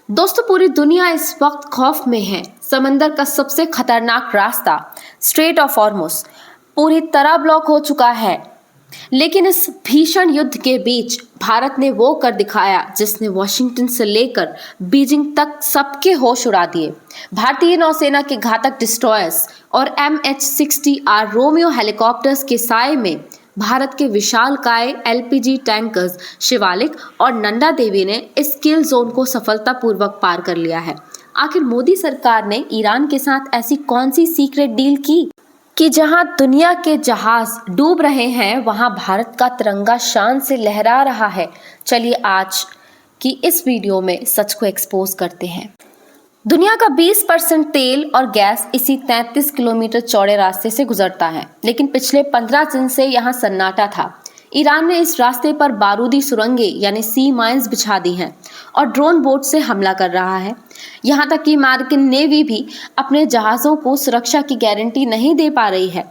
दोस्तों, पूरी दुनिया इस वक्त खौफ में है। समंदर का सबसे खतरनाक रास्ता स्ट्रेट ऑफ हॉर्मुज पूरी तरह ब्लॉक हो चुका है। लेकिन इस भीषण युद्ध के बीच भारत ने वो कर दिखाया जिसने वॉशिंगटन से लेकर बीजिंग तक सबके होश उड़ा दिए। भारतीय नौसेना के घातक डिस्ट्रॉयर्स और MH-60R रोमियो हेलीकॉप्टर्स के साए में भारत के विशालकाय LPG टैंकर्स शिवालिक और नंदा देवी ने इस किल जोन को सफलतापूर्वक पार कर लिया है। आखिर मोदी सरकार ने ईरान के साथ ऐसी कौन सी सीक्रेट डील की कि जहां दुनिया के जहाज डूब रहे हैं वहां भारत का तिरंगा शान से लहरा रहा है। चलिए आज की इस वीडियो में सच को एक्सपोज करते हैं। दुनिया का 20% तेल और गैस इसी 33 किलोमीटर चौड़े रास्ते से गुजरता है, लेकिन पिछले 15 दिन से यहाँ सन्नाटा था। ईरान ने इस रास्ते पर बारूदी सुरंगें यानी सी माइंस बिछा दी हैं और ड्रोन बोट से हमला कर रहा है। यहाँ तक कि अमेरिकन नेवी भी अपने जहाज़ों को सुरक्षा की गारंटी नहीं दे पा रही है।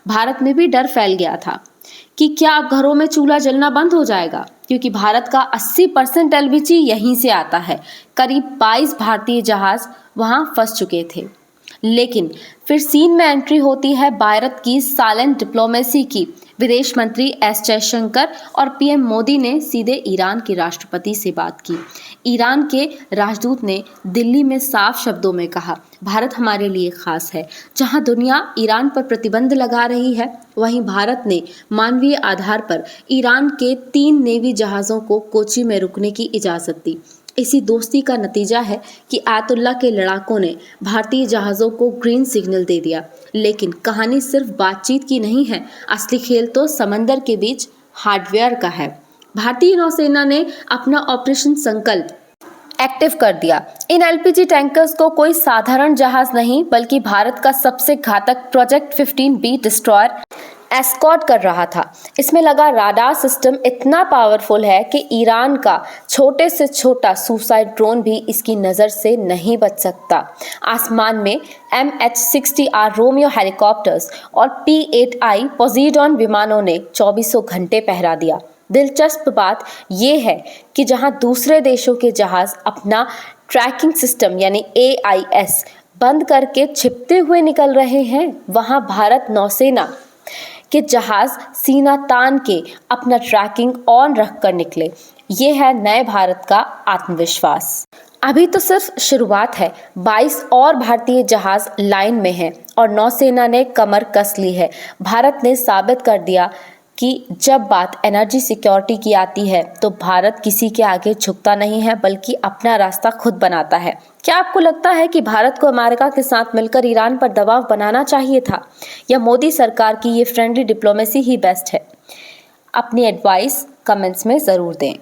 भारत में भी डर फैल गया था कि क्या अब घरों में चूल्हा जलना बंद हो जाएगा, क्योंकि भारत का 80% LPG यहीं से आता है। करीब 22 भारतीय जहाज वहां फंस चुके थे। लेकिन फिर सीन में एंट्री होती है भारत की साइलेंट डिप्लोमेसी की। विदेश मंत्री एस जयशंकर और PM मोदी ने सीधे ईरान के राष्ट्रपति से बात की। ईरान के राजदूत ने दिल्ली में साफ शब्दों में कहा, भारत हमारे लिए खास है। जहां दुनिया ईरान पर प्रतिबंध लगा रही है, वहीं भारत ने मानवीय आधार पर ईरान के 3 नेवी जहाज़ों को कोची में रुकने की इजाज़त दी। इसी दोस्ती का नतीजा है कि आयतुल्ला के लड़ाकों ने भारतीय जहाज़ों को ग्रीन सिग्नल दे दिया। लेकिन कहानी सिर्फ बातचीत की नहीं है, असली खेल तो समंदर के बीच हार्डवेयर का है। भारतीय नौसेना ने अपना ऑपरेशन संकल्प एक्टिव कर दिया। इन LPG टैंकर्स को कोई साधारण जहाज नहीं बल्कि भारत का सबसे घातक प्रोजेक्ट 15B डिस्ट्रॉयर एस्कॉर्ट कर रहा था। इसमें लगा राडार सिस्टम इतना पावरफुल है कि ईरान का छोटे से छोटा सुसाइड ड्रोन भी इसकी नज़र से नहीं बच सकता। आसमान में MH-60R रोमियो हेलीकॉप्टर्स और P-8I पोसेडॉन विमानों ने 24 घंटे पहरा दिया। दिलचस्प बात यह है कि जहां दूसरे देशों के जहाज अपना ट्रैकिंग सिस्टम यानी AIS बंद करके छिपते हुए निकल रहे हैं, वहां भारत नौसेना कि जहाज सीना तान के अपना ट्रैकिंग ऑन रखकर निकले। ये है नए भारत का आत्मविश्वास। अभी तो सिर्फ शुरुआत है। 22 और भारतीय जहाज लाइन में हैं और नौसेना ने कमर कस ली है। भारत ने साबित कर दिया कि जब बात एनर्जी सिक्योरिटी की आती है तो भारत किसी के आगे झुकता नहीं है बल्कि अपना रास्ता खुद बनाता है। क्या आपको लगता है कि भारत को अमेरिका के साथ मिलकर ईरान पर दबाव बनाना चाहिए था, या मोदी सरकार की ये फ्रेंडली डिप्लोमेसी ही बेस्ट है? अपनी एडवाइस कमेंट्स में ज़रूर दें।